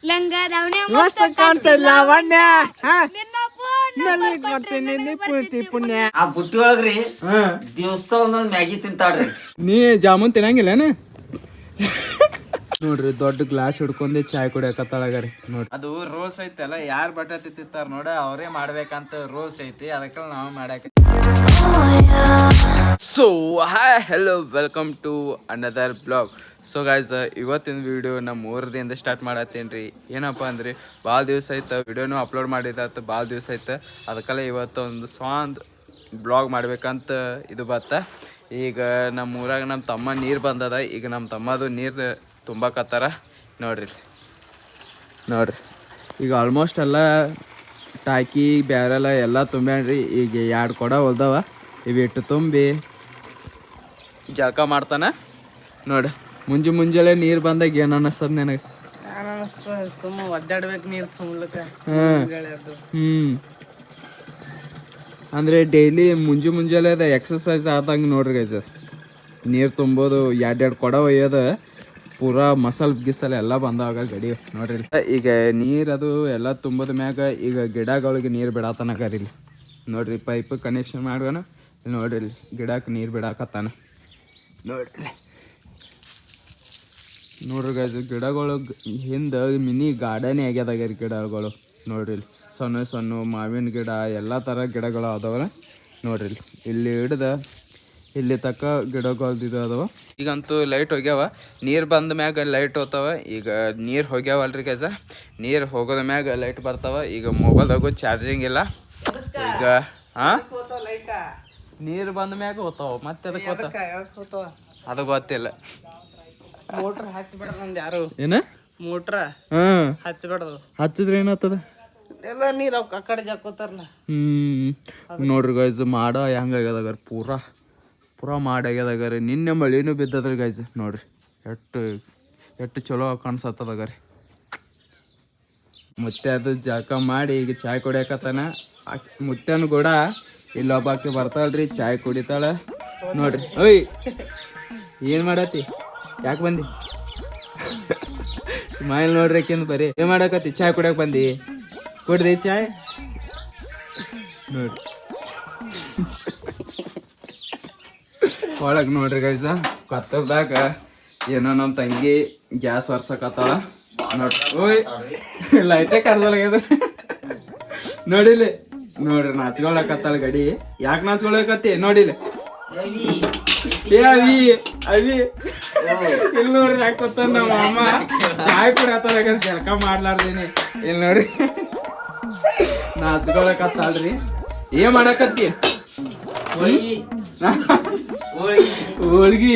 ಲಂಗದವನೇ ಮಸ್ತ್ ಕಾಣ್ತಿಲ್ಲ ಲಾವಣ್ಯ ನಿನ್ನ ಫೋನ್ ನನಗ್ ಮಾಡ್ತೀನಿ ಪೂರ್ತಿ ಪುಣ್ಯ. ಆ ಬುಟ್ಟಿ ಒಳಗ್ರಿ ದಿವ್ಸ ಒಂದೊಂದ್ ಮ್ಯಾಗಿ ತಿಂತಾಳ್ರಿ. ನೀ ಜಾಮೂನ್ ತಿನ್ನಂಗಿಲ್ಲನ? ನೋಡ್ರಿ ದೊಡ್ಡ ಗ್ಲಾಸ್ ಹಿಡ್ಕೊಂಡೆ ಚಾಯ್ ಕುಡಿಯಕತ್ತಾಳಗರಿ ನೋಡ್ರಿ. ಅದು ರೂಲ್ಸ್ ಐತಲ್ಲ, ಯಾರು ಬಟಾತಿ ತಿಂತಾರ ನೋಡ ಅವರೇ ಮಾಡ್ಬೇಕಂತ ರೂಲ್ಸ್ ಐತಿ, ಅದಕ್ಕೆ ನಾವು ಮಾಡಾಕ. So hi hello welcome to another blog. So guys, ಇವತ್ತಿನ ವಿಡಿಯೋ ನಮ್ಮ ಊರದಿಂದ ಸ್ಟಾರ್ಟ್ ಮಾಡತ್ತೇನೆ ರೀ. ಏನಪ್ಪ ಅಂದ್ರೆ ಭಾಳ ದಿವಸ ಆಯ್ತು ವಿಡಿಯೋನು ಅಪ್ಲೋಡ್ ಮಾಡಿದಾಯ್ತು, ಭಾಳ ದಿವಸ ಆಯ್ತು. ಅದಕ್ಕೆಲ್ಲ ಇವತ್ತು ಒಂದು ಸಾಂಗ್ ಬ್ಲಾಗ್ ಮಾಡ್ಬೇಕಂತ ಇದು ಬತ್ತ. ಈಗ ನಮ್ಮ ಊರಾಗ ನಮ್ಮ ತಮ್ಮ ನೀರು ಬಂದದ. ಈಗ ನಮ್ಮ ತಮ್ಮದು ನೀರು ತುಂಬಕತ್ತಾರ ನೋಡ್ರಿ. ಈಗ ಆಲ್ಮೋಸ್ಟ್ ಎಲ್ಲ ಟಾಕಿ ಬ್ಯಾರೆಲ್ಲ ಎಲ್ಲ ತುಂಬ್ಯಾನ್ರಿ. ಈಗ 2 ಕೊಡ ಹೊಲ್ದವ, ಇವಿಟ್ಟು ತುಂಬಿ ಜಳಕ ಮಾಡ್ತಾನ ನೋಡಿ. ಮುಂಜಾನೆ ನೀರು ಬಂದಾಗ ಏನು ಅನ್ನಿಸ್ತದ ನನಗೆ? ಸುಮ್ಮ ಒದ್ದಾಡ್ಬೇಕು ನೀರು ತುಂಬಲಕ್ಕ. ಅಂದರೆ ಡೈಲಿ ಮುಂಜಾನೆ ಅದು ಎಕ್ಸಸೈಸ್ ಆದಂಗೆ ನೋಡ್ರಿ ಗೈಸ್. ನೀರು ತುಂಬೋದು, 2 ಕೊಡ ಒಯ್ಯೋದು, ಪೂರಾ ಮಸಾಲೆ ಗಿಸಲ್ ಎಲ್ಲ ಬಂದವಾಗ ಗಡಿ ನೋಡ್ರಿ. ಈಗ ನೀರು ಅದು ಎಲ್ಲ ತುಂಬೋದ ಮ್ಯಾಗ ಈಗ ಗಿಡಗಳಿಗೆ ನೀರು ಬಿಡಾತನಕ ಇಲ್ಲಿ ನೋಡ್ರಿ. ಪೈಪ್ ಕನೆಕ್ಷನ್ ಮಾಡ್ಯಾನ ನೋಡ್ರಿ. ಇಲ್ಲಿ ಗಿಡಕ್ಕೆ ನೀರು ಬಿಡಾಕತ್ತಾನ ನೋಡ್ರಿ ಗೈಸ್. ಗಿಡಗಳು ಹಿಂದೆ ಮಿನಿ ಗಾರ್ಡನ್ ಆಗ್ಯದಾಗ್ಯಾರ ಗಿಡಗಳು ನೋಡ್ರಿ. ಇಲ್ಲಿ ಸಣ್ಣ ಮಾವಿನ ಗಿಡ ಎಲ್ಲ ಥರ ಗಿಡಗಳು ಅದಾವ ನೋಡ್ರಿ. ಇಲ್ಲಿ ಹಿಡ್ದ ಇಲ್ಲಿ ತಕ್ಕ ಗಿಡಗಳು ಅದಾವ. ಈಗಂತೂ ಲೈಟ್ ಹೋಗ್ಯಾವ, ನೀರು ಬಂದ ಮ್ಯಾಗ ಲೈಟ್ ಹೋಗ್ತಾವ. ಈಗ ನೀರು ಹೋಗ್ಯಾವಲ್ರಿ ಗೈಸ, ನೀರು ಹೋಗೋದ ಮ್ಯಾಗ ಲೈಟ್ ಬರ್ತಾವ. ಈಗ ಮೊಬೈಲ್ದಾಗೂ ಚಾರ್ಜಿಂಗ್ ಇಲ್ಲ. ಈಗ ನೀರು ಬಂದ ಮ್ಯಾಗ ಹೋಗ್ತಾವ, ಮತ್ತೆ ಅದಕ್ಕೆ ಅದು ಗೊತ್ತಿಲ್ಲ. ಮೋಟ್ರ್ ಹಚ್ಬಿಡ್ರ ನಂದು ಯಾರು ಏನ ಮೋಟ್ರ ಹಚ್ಬಿಡ್ದು. ಹಚ್ಚಿದ್ರೆ ಏನಾಗ್ತದ? ಎಲ್ಲ ನೀರು ಆ ಕಡೆ ಜಾಕೋತಾರಲ್ಲ. ನೋಡ್ರಿ ಗೈಸ್, ಮಾಡ ಹೆಂಗಾಗ್ಯದಾಗಾರ ಪೂರಾ ಮಾಡ್ಯಾಗ್ಯದಾಗಾರಿ. ನಿನ್ನೆ ಮಳಿನೂ ಬಿದ್ದದ್ರಿ ಗೈಸ್ ನೋಡ್ರಿ. ಎಷ್ಟು ಚಲೋ ಕಾಣಿಸತ್ತದಾಗಾರಿ. ಮುತ್ತೆ ಅದು ಜಳಕ ಮಾಡಿ ಈಗ ಚಾಯ್ ಕುಡಿಯಕತ್ತಾನ. ಮುತ್ತೆನು ಕೂಡ ಇಲ್ಲೊಬ್ಬಾಕಿ ಬರ್ತಾಳ್ರಿ, ಚಾಯ್ ಕುಡಿತಾಳ ನೋಡ್ರಿ. ಓಯ್ ಏನು ಮಾಡತ್ತಿ? ಯಾಕೆ ಬಂದಿ? ಸ್ಮೈಲ್ ನೋಡ್ರಿ ಆಕಿಂದ. ಬರೀ ಏನು ಮಾಡಕತ್ತಿ? ಚಾಯ್ ಕುಡಿಯಕ್ಕೆ ಬಂದಿ? ಕೊಡ್ರಿ ಚಾಯ್ ನೋಡ್ರಿ. ಒಳಗೆ ನೋಡ್ರಿ ಗೈಸ, ಕತ್ತಲ್ದಾಗ ಏನೋ ನಮ್ಮ ತಂಗಿ ಗ್ಯಾಸ್ ಒರ್ಸಕತ್ತಾಳ ನೋಡ್ರಿ. ಓಯ್ ಲೈಟೇ ಕರ್ದಲ್ಲಾಗ್ಯದ ನೋಡಿಲಿ. ನೋಡ್ರಿ ನಾಚ್ಕೊಳಕತ್ತಾಳ ಗಡಿ. ಯಾಕೆ ನಾಚ್ಕೊಳಕತ್ತಿ ನೋಡಿಲಿ? ಅವಿ ಇಲ್ಲಿ ನೋಡ್ರಿ ಯಾಕೋತ ನಮ್ಮ ಅಮ್ಮ ಚಾಯ್ ಕುಡಿಯತ್ತಾಗ ಜಳಕ ಮಾಡ್ಲಾರ್ದೇನಿ. ಇಲ್ಲಿ ನೋಡ್ರಿ ನಾಚ್ಕೊಳಕತ್ತಾಳ್ರಿ. ಏನ್ ಮಾಡಕತ್ತಿ? ಹೋಳ್ಗಿ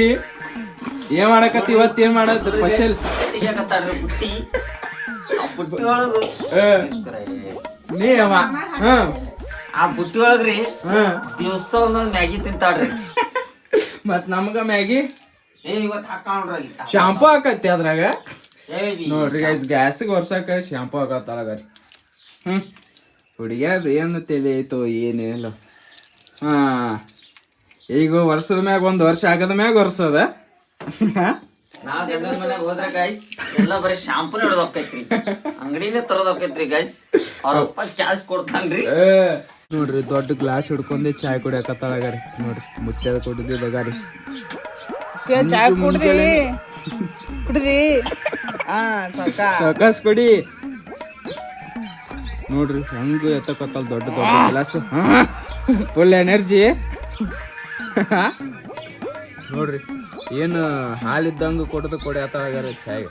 ಏನ್ ಮಾಡಕತ್ತಿ? ಇವತ್ತೇನ್ ಮಾಡತ್ ಸ್ಪೆಷಲ್? ನೀ ಅವ ಆ ಬುಟ್ಟಿ ಒಳಗ್ರಿ ದಿವ್ಸ ಒಂದೊಂದ್ ಮ್ಯಾಗಿ ತಿಂತಾಳ್ರಿ. ಮತ್ ನಮ್ಗ ಮ್ಯಾಗಿ ಇವತ್ ಹಾಕೊಂಡ್ರಿ ಶಾಂಪೂ ಹಾಕತ್ತಿ ಅದ್ರಾಗ ನೋಡ್ರಿ ಗೈಸ್. ಗ್ಯಾಸ್ಗೆ ಒರ್ಸಾಕ ಶಾಂಪೂ ಹಾಕತ್ತಾಳಗರಿ. ಹುಡುಗ್ಯಾದ ಏನು ತಲೆ ಐತೋ ಏನಿಲ್ಲ. ಈಗ ವರ್ಷದ ಮ್ಯಾಗ 1 ವರ್ಷ ಆಗದ ಮ್ಯಾಗ ಒರ್ಸದ. ನಾವ್ ಗಂಡನ ಮನ್ಯಾಗ ಹೋದ್ರ ಗೈಸ್ ಎಲ್ಲ ಬರೀ ಶಾಂಪೂನೇ ಹಿಡ್ದೋಕೈತ್ರಿ, ಅಂಗಡಿನೇ ತರೋದೋಕೈತ್ರಿ ಗೈಸ್. ಅವ್ರಪ್ಪ ಕ್ಯಾಶ್ ಕೊಡ್ತಾನ್ರಿ. ನೋಡ್ರಿ ದೊಡ್ಡ ಗ್ಲಾಸ್ ಹಿಡ್ಕೊಂಡೆ ಚಾಯ್ ಕುಡಿಯಕತ್ತಾಳಗಾರಿ ನೋಡ್ರಿ. ಮುತ್ತೆದ ಕುಡಿದಿದ್ದಾಗಾರಿ. ಚಾಯ್ ಕುಡ್ದಿ ಸಾಕಾಸ್ ಕೊಡಿ ನೋಡ್ರಿ. ಹೆಂಗ ಎತ್ತಕತ್ತಲ್ ದೊಡ್ಡ ಗ್ಲಾಸ್, ಫುಲ್ ಎನರ್ಜಿ ನೋಡ್ರಿ. ಏನು ಹಾಲಿದ್ದಂಗೆ ಕೊಡಿಯತ್ತಾಳಗಾರ ಚಾಯ್.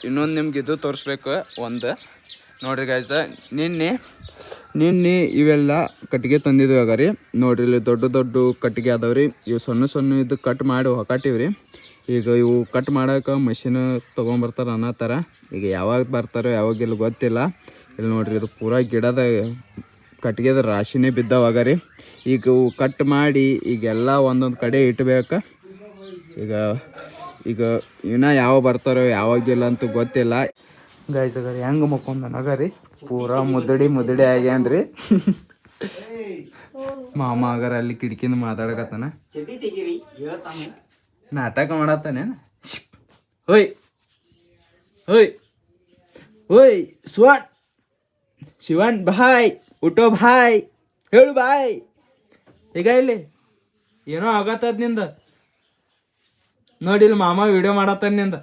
ಇನ್ನೊಂದು ನಿಮ್ಗೆ ಇದು ತೋರಿಸ್ಬೇಕು ಒಂದು ನೋಡ್ರಿ ಗೈಸ. ನಿನ್ನೆ ಇವೆಲ್ಲ ಕಟ್ಟಿಗೆ ತಂದಿದ್ವಿ ಆಗಾರಿ ನೋಡ್ರಿ. ಇಲ್ಲಿ ದೊಡ್ಡ ಕಟ್ಟಿಗೆ ಅದಾವ್ರಿ. ಇವು ಸಣ್ಣ ಇದು ಕಟ್ ಮಾಡಿ ಹೊಕಾಟಿವ್ರಿ. ಈಗ ಇವು ಕಟ್ ಮಾಡೋಕೆ ಮಷಿನ್ ತೊಗೊಂಬರ್ತಾರೆ ಅನ್ನತ್ತಾರ. ಈಗ ಯಾವಾಗ ಬರ್ತಾರೋ ಯಾವಾಗಿಲ್ಲ ಗೊತ್ತಿಲ್ಲ. ಇಲ್ಲಿ ನೋಡ್ರಿ ಇದು ಪೂರಾ ಗಿಡದ ಕಟ್ಟಿಗೆದ ರಾಶಿನೇ ಬಿದ್ದಾವಾಗಾರಿ. ಈಗ ಇವು ಕಟ್ ಮಾಡಿ ಈಗೆಲ್ಲ ಒಂದೊಂದು ಕಡೆ ಇಟ್ಬೇಕು. ಈಗ ಇನ್ನ ಯಾವ ಬರ್ತಾರೋ ಯಾವಾಗಿಲ್ಲ ಅಂತೂ ಗೊತ್ತಿಲ್ಲ ಗೈಸ್. ಅಗಾರಿ ಹೆಂಗೆ ಮಕ್ಕೊಂಡ ನಗರಿ ಪೂರಾ ಮುದ್ದಡಿ ಆಗ್ಯಾನ್ರಿ. ಮಾಮ ಆಗಾರ ಅಲ್ಲಿ ಕಿಟಕಿಂದ ಮಾತಾಡಕತ್ತಾನ, ನಾಟಕ ಮಾಡತ್ತಾನೇನು? ಹೋಯ್ ಓಯ್ ಶಿವನ್ ಭಾಯ್ ಉಟೋ ಭಾಯ್ ಹೇಳು ಭಾಯ್. ಈಗ ಇಲ್ಲಿ ಏನೋ ಆಗತ್ತದ ನಿಂದ ನೋಡಿಲ್ ಮಾಮ ವಿಡಿಯೋ ಮಾಡತ್ತದ ನಿಂದ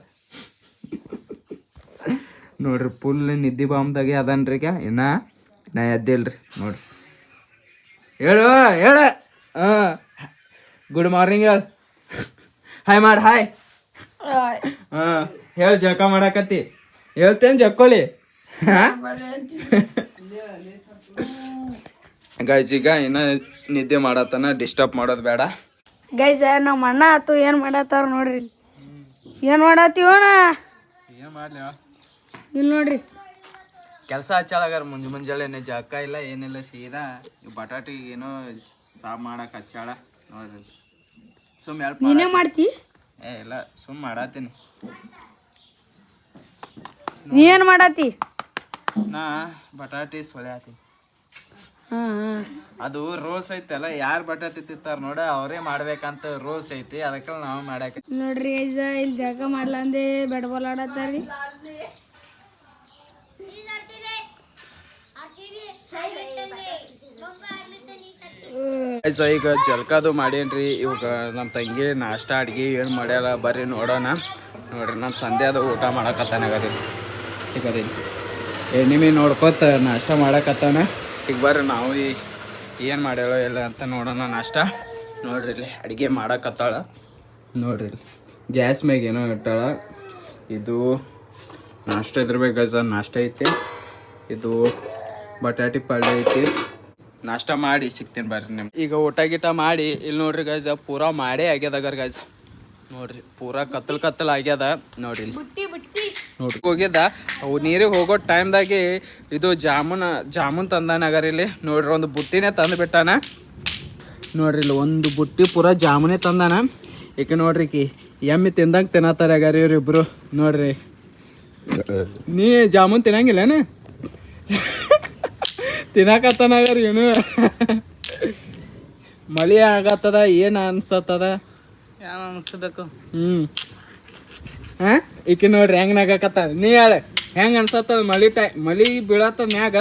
ನೋಡ್ರಿ. ಫುಲ್ ನಿದ್ದೆ ಬಾಂಬ್ದಾಗೆ ಅದನ್ರಿ ಈಗ. ನಾ ಎದ್ದಿಲ್ರಿ ನೋಡ್ರಿ. ಹೇಳು ಗುಡ್ ಮಾರ್ನಿಂಗ್ ಹೇಳು. ಹಾಯ್ ಮಾಡಿ ಹಾಯ್. ಹೇಳಿ ಜಳಕ ಮಾಡಾಕತ್ತಿ ಹೇಳ್ತೇನೆ ಜಕ್ಕೊಳ್ಳಿ. ಗೈಸ್ ಈಗ ಇನ್ನ ನಿದ್ದೆ ಮಾಡತ್ತನ, ಡಿಸ್ಟರ್ಬ್ ಮಾಡೋದು ಬೇಡ. ಗೈಸ್ ನಮ್ಮ ಅಣ್ಣ ಆತು ಏನ್ ಮಾಡತ್ತಾರ ನೋಡ್ರಿ. ಏನ್ ಮಾಡತ್ತೀವಣ್ಣ? ಏನ್ ಮಾಡ್ಲಿ ಇಲ್ಲಿ ನೋಡ್ರಿ ಕೆಲಸ ಹಚ್ಚಾಳಗಾರ ಮುಂಜಾನೆ ಜಳಕ ಇಲ್ಲ ಏನಿಲ್ಲ, ಸೀದಾ ಬಟಾಟಿ ಏನೋ ಸಾಬ್ ಮಾಡಕ್ ಹಚ್ಚಾಳ ನೋಡ್ರಿ. ಸುಮ್ ನೀನೇ ಮಾಡ್ತಿ? ಇಲ್ಲ ಸುಮ್ ಮಾಡತ್ತೀನಿ. ನೀ ಏನ್ ಮಾಡತ್ತಿ? ನಾ ಬಟಾಟಿ ಸೊಳ್ಯಾತೀನಿ. ಅದು ರೂಲ್ಸ್ ಐತಲ್ಲ, ಯಾರು ಬಟಾಟಿ ತಿಂತಾರ ನೋಡ ಅವರೇ ಮಾಡ್ಬೇಕಂತ ರೂಲ್ಸ್ ಐತಿ, ಅದಕ್ಕೆ ನಾವು ಮಾಡಾಕ ನೋಡ್ರಿ ಗೈಸ್ ಇಲ್ಲಿ ಜಳಕ ಮಾಡ್ಲ ಅಂದೆ ಬ್ಯಾಟ್ ಬಾಲ್ ಆಡತ್ತಾರ್ರಿ. ಈಗ ಜಲ್ಕದು ಮಾಡೇನ್ರಿ. ಇವಾಗ ನಮ್ಮ ತಂಗಿ ನಾಷ್ಟ ಅಡ್ಗೆ ಏನು ಮಾಡ್ಯಾರ ಬರ್ರಿ ನೋಡೋಣ. ನೋಡ್ರಿ ನಮ್ಮ ಸಂಧ್ಯಾದ ಊಟ ಮಾಡಕತ್ತಾನಾಗದಿ. ಈಗ ನಿಮಗೆ ನೋಡ್ಕೊತ ನಾಷ್ಟ ಮಾಡಕತ್ತಾನ. ಈಗ ಬರ್ರಿ ನಾವು ಏನು ಮಾಡ್ಯಾಳೋ ಇಲ್ಲ ಅಂತ ನೋಡೋಣ ನಾಷ್ಟ. ನೋಡ್ರಿ ಇಲ್ಲಿ ಅಡುಗೆ ಮಾಡಕತ್ತಾಳ ನೋಡ್ರಿ. ಇಲ್ಲಿ ಗ್ಯಾಸ್ ಮ್ಯಾಗ ಏನೋ ಇಟ್ಟಾಳ. ಇದು ನಾಷ್ಟ ಇದ್ರಬೇಕು ಗಜ ನಾಷ್ಟ ಐತಿ. ಇದು ಬಟಾಟಿ ಪಲ್ಯ ಐತಿ. ನಾಷ್ಟ ಮಾಡಿ ಸಿಗ್ತೀನಿ ಬರ್ರಿ ನಿಮ್ಗೆ. ಈಗ ಊಟ ಗೀಟ ಮಾಡಿ ಇಲ್ಲಿ ನೋಡ್ರಿ ಗೈಸ ಪೂರಾ ಮಾಡೇ ಆಗ್ಯದ ಗೈಸ. ನೋಡ್ರಿ ಪೂರಾ ಕತ್ತಲ್ ಆಗ್ಯದ ನೋಡ್ರಿ. ನೋಡ್ರಿ ಹೋಗಿದ್ದ ಅವು ನೀರಿಗೆ ಹೋಗೋ ಟೈಮ್ದಾಗೆ ಇದು ಜಾಮೂನ್ ತಂದಾನಗರ ಇಲ್ಲಿ. ನೋಡ್ರಿ ಒಂದು ಬುಟ್ಟಿನೇ ತಂದು ಬಿಟ್ಟಾನ. ನೋಡ್ರಿ ಇಲ್ಲಿ ಒಂದು ಬುಟ್ಟಿ ಪೂರಾ ಜಾಮೂನೇ ತಂದಾನ. ಈಗ ನೋಡ್ರಿ ಎಮ್ಮೆ ತಿಂದಂಗೆ ತಿನ್ನತ್ತಾರ ಅಗಾರ ಇವ್ರಿಬ್ರು. ನೋಡ್ರಿ ನೀ ಜಾಮೂನ್ ತಿನ್ನಂಗಿಲ್ಲನ? ತಿನ್ನಕತ್ತನಾಗರಿ ಏನು ಮಳಿ ಆಗತ್ತದ ಏನ್ ಅನ್ಸತ್ತದ ಅನ್ಸ್ಬೇಕು. ಈಕಿ ನೋಡ್ರಿ ಹೆಂಗ್ ನಗಕತ್ತ. ನೀ ಹೇಳ ಹೆಂಗ್ ಅನ್ಸತ್ತದ ಮಳಿ ಬೀಳತ್ತದ ಮ್ಯಾಗ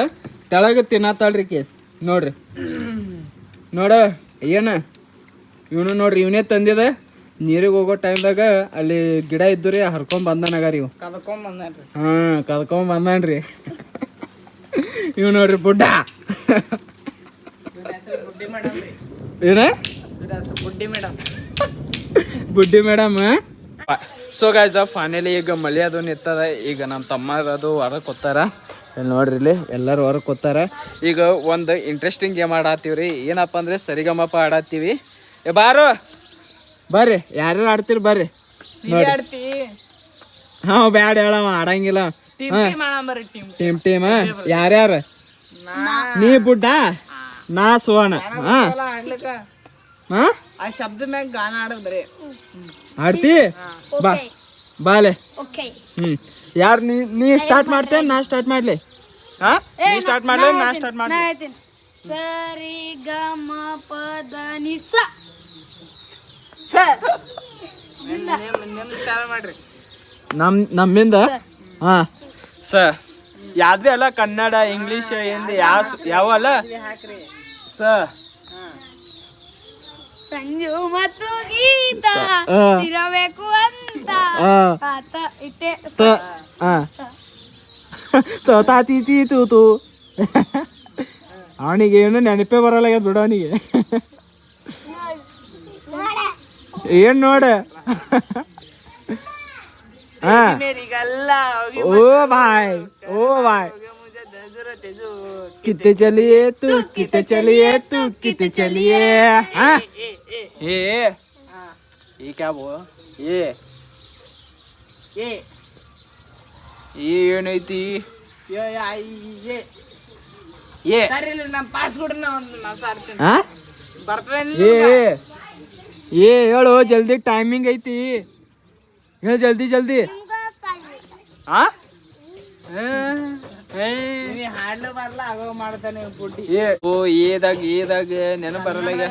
ತೆಳಗ ತಿನ್ನತ್ತಾಳ್ರಿ ಈಕಿ. ನೋಡ್ರಿ ನೋಡ ಏನ ಇವನು ನೋಡ್ರಿ ಇವನೇ ತಂದಿದ. ನೀರಿಗೆ ಹೋಗೋ ಟೈಮ್ದಾಗ ಅಲ್ಲಿ ಗಿಡ ಇದ್ದುರಿ ಹರ್ಕೊಂಡ್ ಬಂದನಗಾರಿ ಇವ್. ಕದ್ಕೊಂಡ್ ಬಂದನ್ರಿ ಇವ್ ನೋಡ್ರಿ ಬುಡ್ಡ. ಏನ ಬುಡ್ಡಿ ಮೇಡಮ್. ಸೊ ಗೈಸ್ ಫೈನಲಿ ಈಗ ಮಳಿ ಅದು ನಿಂತದ. ಈಗ ನಮ್ಮ ತಮ್ಮರದು ಹೊರಗೆ ಕೊತ್ತಾರ. ನೋಡ್ರಿ ಇಲ್ಲಿ ಎಲ್ಲರೂ ಹೊರಗೆ ಕೊತ್ತಾರ. ಈಗ ಒಂದು ಇಂಟ್ರೆಸ್ಟಿಂಗ್ ಗೇಮ್ ಆಡತ್ತೀವ್ರಿ. ಏನಪ್ಪ ಅಂದ್ರೆ ಸರಿಗಮಪ ಆಡತ್ತೀವಿ. ಬಾರು ಬರ್ರಿ ಯಾರು ಆಡ್ತೀರಿ ಬರ್ರಿ ನೋಡಿ. ಹಾ ಬ್ಯಾಡ ಹೇಳವ ಆಡಂಗಿಲ್ಲ. ಟೀಮ್ ಯಾರ್ಯಾರ? ನೀ ಬುಡ್ಡ ನಾ ಸುವರ್ಣ. ಶಬ್ದ ಮ್ಯಾಗ ಗಾನ ಆಡೋದ್ರಿ ಆಡ್ತಿ ಬಾ ಬಾಲೆ. ಯಾರು ನೀ ಸ್ಟಾರ್ಟ್ ಮಾಡ್ತೇನೆ ನಾ ಸ್ಟಾರ್ಟ್ ಮಾಡ್ಲಿ? ನೀ ಸ್ಟಾರ್ಟ್ ಮಾಡ್ಲಿ ನಾ ಸ್ಟಾರ್ಟ್ ಮಾಡ್ಲಿ? ಸರಿ ಗ ಮ ಪ ದ ನಿ ಸ. ಮಾಡ್ರಿ ನಮ್ಮಿಂದ. ಹಾ ಸ ಯಾವ್ದು ಭೀ ಅಲ್ಲ, ಕನ್ನಡ ಇಂಗ್ಲೀಷ್ ಹಿಂದಿ ಯಾವ ಅಲ್ಲ ಸ. ಸಂಜು ಮತ್ತು ಗೀತ ಸಿರಬೇಕು ಅಂತ ಇಟ್ಟೆ ತಾತಿ ತೂತು. ಅವನಿಗೆ ಏನು ನೆನಪೇ ಬರಲ್ಲ ಬಿಡು ಅವನಿಗೆ. ಏನ್ ನೋಡ. ओ भाई कितने चलिए तू कितने चलिए तू कितने चलिए. हाँ ये क्या बोल ये ಏನೈತಿ ये ನಮ್ಮ ಪಾಸ್ಪೋರ್ಟ್ ಮಾತಾಡ್ತೀನಿ ಏ ಹೇಳು ಜಲ್ದಿ ಟೈಮಿಂಗ್ ಐತಿ. ಹೇಳ ಜಲ್ದಿ ಜಲ್ದಿ. ಹಾಡ್ಲು ಬರ್ಲ ಆಗೋ ಮಾಡ್ತಾನೆ ಬುಡ್ಡಿ. ಓ ಏದಾಗ ನೆನಪು ಬರಲ್ಲ ಈಗ.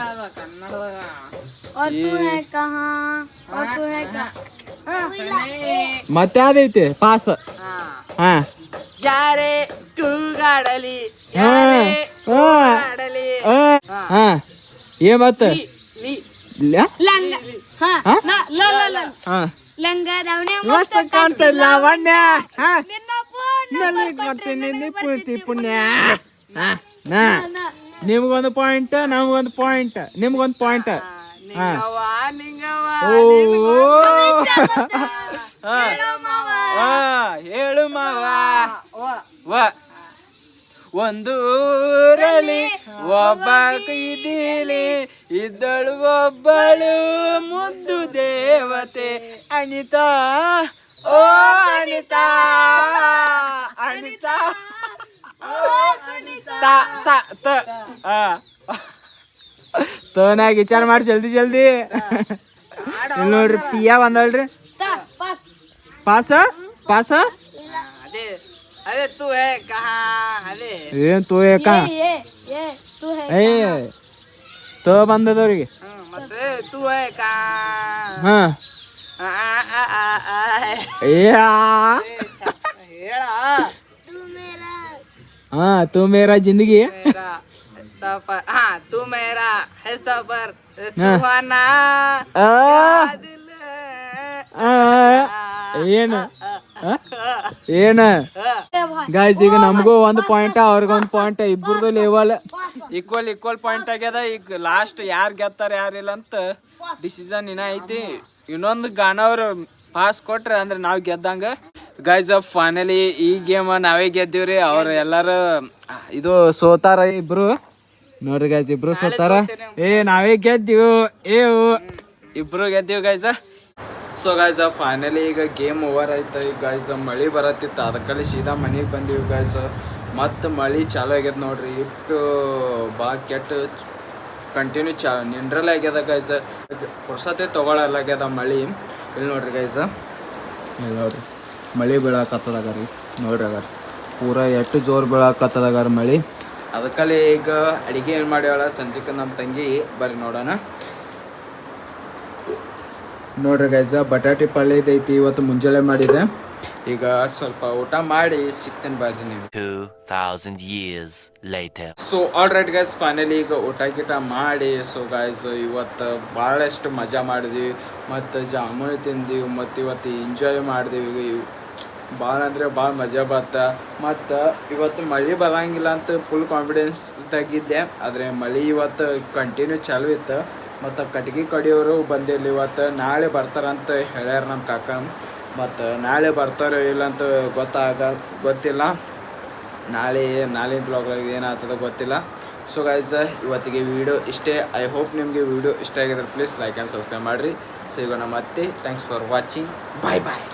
ಮತ್ತೆ ಯಾವ್ದೈತಿ ಪಾಸ್? ಹಾ ಯಾರೇ ಕೂಗಾಡಲಿ ಯಾರೇ ಕೂಗಾಡಲಿ ಹಾ ಏನ್ ಮತ್ತ ಲೀ ಲಂಗ ಹಾ ಲ ಲ ಲ ಹಾ ಲಂಗ ದವನೆ ಮಸ್ತ್ ಕಾಣ್ತಲ್ಲ ಲಾವಣ್ಯ ಹಾ ನಿನ್ನ ಫೋನ್ ಕೊಡ್ತೀನಿ ಪೂರ್ತಿ ಪುಣ್ಯ ನಾ ನಿಮ್ಗೊಂದು ಪಾಯಿಂಟ್ ನಮ್ಗೊಂದು ಪಾಯಿಂಟ್ ನಿಮ್ಗೊಂದು ಪಾಯಿಂಟ್ ನಿಂಗವ್ವ ನಿಂಗವ್ವ ಹೇಳು ಮಾವ ವ ಒಂದು ಊರಲ್ಲಿ ಒಬ್ಬ ಇದ್ದೀಲಿ ಇದ್ದಳು ಒಬ್ಬಳು ಮುದ್ದು ದೇವತೆ ಅನಿತಾ ಓ ಅನಿತಾ ಅನಿತಾ ತೋನಾಗ ವಿಚಾರ ಮಾಡಿ ಜಲ್ದಿ ಜಲ್ದಿ ಇಲ್ಲಿ ನೋಡ್ರಿ ಪಿಯಾ ಬಂದಳ್ರಿ ಪಾಸ್ ಪಾಸ ಪಾಸ ಅದೇ ಅದೇ ತೂ ಹೇ ಕಹಾ ಅದೇ ಏನ್ ತೋ ಏಕ ಏ ತೂ ಹೇ ಏ ತೋ ಬಂದದವ್ರಿಗೆ ಮತ್ತೆ ತೂ ಹೇ ಕಾ ಹಾ ಹೇಳ ಹಾ ತೂ ಮೇರಾ ಜಿಂದಗಿ मेरा सफर हाँ तू मेरा है सफर सुहाना दिल ಏನು ಏನ ಗಾಯ್ಸ್ ಈಗ ನಮಗೂ ಒಂದು ಪಾಯಿಂಟ್ ಅವ್ರಿಗೊಂದು ಪಾಯಿಂಟ್ ಇಬ್ಬರದು ಲೆವೆಲ್ ಈಕ್ವಲ್ ಪಾಯಿಂಟ್ ಆಗ್ಯದ. ಈಗ ಲಾಸ್ಟ್ ಯಾರು ಗೆತ್ತಾರ ಯಾರಿಲ್ಲ ಅಂತ ಡಿಸಿಷನ್ ಇನ್ನ ಐತಿ. ಇನ್ನೊಂದು ಗಾನವ್ರು ಪಾಸ್ ಕೊಟ್ರೆ ಅಂದ್ರೆ ನಾವು ಗೆದ್ದಂಗ. ಗೈಸ್ ಫೈನಲಿ ಈ ಗೇಮ್ ನಾವೇ ಗೆದ್ದೀವ್ರಿ. ಅವ್ರು ಎಲ್ಲಾರು ಇದು ಸೋತಾರ ಇಬ್ರು. ನೋಡ್ರಿ ಗೈಸ್ ಇಬ್ರು ಸೋತಾರ. ನಾವೇ ಗೆದ್ದೀವಿ. ಇಬ್ರು ಗೆದ್ದೀವಿ ಗೈಸ್. ಸೊ ಗೈಸ್ ಫೈನಲಿ ಈಗ ಗೇಮ್ ಓವರ್ ಆಯ್ತು. ಈಗ ಗೈಸ್ ಮಳೆ ಬರತ್ತಿತ್ತು, ಅದಕ್ಕಲ್ಲಿ ಸೀದಾ ಮನೆಗೆ ಬಂದೀವಿ ಗೈಸ್. ಮತ್ತು ಮಳೆ ಚಾಲು ಆಗ್ಯದ ನೋಡ್ರಿ. ಇಟ್ಟು ಭಾಳ ಕೆಟ್ಟ ಕಂಟಿನ್ಯೂ ನಿಂಡ್ರಲ್ ಆಗ್ಯದ ಗೈಸ್. ಪುರ್ಸತೆ ತೊಗೊಳಲಾಗ್ಯದ ಮಳೆ. ಇಲ್ಲಿ ನೋಡ್ರಿ ಗೈಸ್, ಇಲ್ಲಿ ನೋಡ್ರಿ ಮಳೆ ಬೀಳಾಕತ್ತದಾಗ ರೀ. ನೋಡ್ರಿ ಅಗಾರ ಪೂರ ಎಷ್ಟು ಜೋರು ಬೀಳಾಕತ್ತದಾಗ ಮಳೆ. ಅದಕ್ಕಲ್ಲಿ ಈಗ ಅಡುಗೆ ಏನು ಮಾಡ್ಯಾಳ ಸಂಜೆಗೆ ನಮ್ಮ ತಂಗಿ. ಬರ್ರಿ ನೋಡೋಣ. ನೋಡ್ರಿ ಗೈಸ ಬಟಾಟೆ ಪಲ್ಯ ಐತಿ, ಇವತ್ತು ಮುಂಜಾನೆ ಮಾಡಿದೆ. ಈಗ ಸ್ವಲ್ಪ ಊಟ ಮಾಡಿ ಸಿಗ್ತೇನೆ ಬರ್ರಿ ನೀವು. 2000 years later. So all right guys finally ಈಗ ಊಟ ಗೀಟ ಮಾಡಿ. ಸೊ ಗೈಸ್ ಇವತ್ತು ಭಾಳಷ್ಟು ಮಜಾ ಮಾಡಿದ್ವಿ ಮತ್ತು ಜಾಮೂನು ತಿಂದೀವಿ ಮತ್ತು ಇವತ್ತು ಎಂಜಾಯ್ ಮಾಡಿದ್ವಿ. ಭಾಳ ಅಂದರೆ ಭಾಳ ಮಜಾ ಬತ್ತ. ಮತ್ತು ಇವತ್ತು ಮಳೆ ಬರೋಂಗಿಲ್ಲ ಅಂತ ಫುಲ್ ಕಾನ್ಫಿಡೆನ್ಸ್ ತೆಗಿದ್ದೆ. ಆದರೆ ಮಳೆ ಇವತ್ತು ಕಂಟಿನ್ಯೂ ಚಾಲು ಇತ್ತು. ಮತ್ತು ಕಟ್ಗೆ ಕಡಿಯೋರು ಬಂದಿರಲಿ. ಇವತ್ತು ನಾಳೆ ಬರ್ತಾರಂತ ಹೇಳ್ಯಾರ ನಮ್ಮ ಕಾಕ. ಮತ್ತು ನಾಳೆ ಬರ್ತಾರೋ ಇಲ್ಲ ಅಂತ ಗೊತ್ತಿಲ್ಲ. ನಾಳಿನ ಬ್ಲಾಗ್ದಾಗ ಏನಾಗ್ತದೆ ಗೊತ್ತಿಲ್ಲ. ಸೊ ಗೈಸ್ ಇವತ್ತಿಗೆ ವಿಡಿಯೋ ಇಷ್ಟೇ. ಐ ಹೋಪ್ ನಿಮಗೆ ವಿಡಿಯೋ ಇಷ್ಟ ಆಗಿದ್ರೆ ಪ್ಲೀಸ್ ಲೈಕ್ ಆ್ಯಂಡ್ ಸಬ್ಸ್ಕ್ರೈಬ್ ಮಾಡಿರಿ. ಸೊ ಈಗ ಮತ್ತೆ thanks for watching. Bye bye.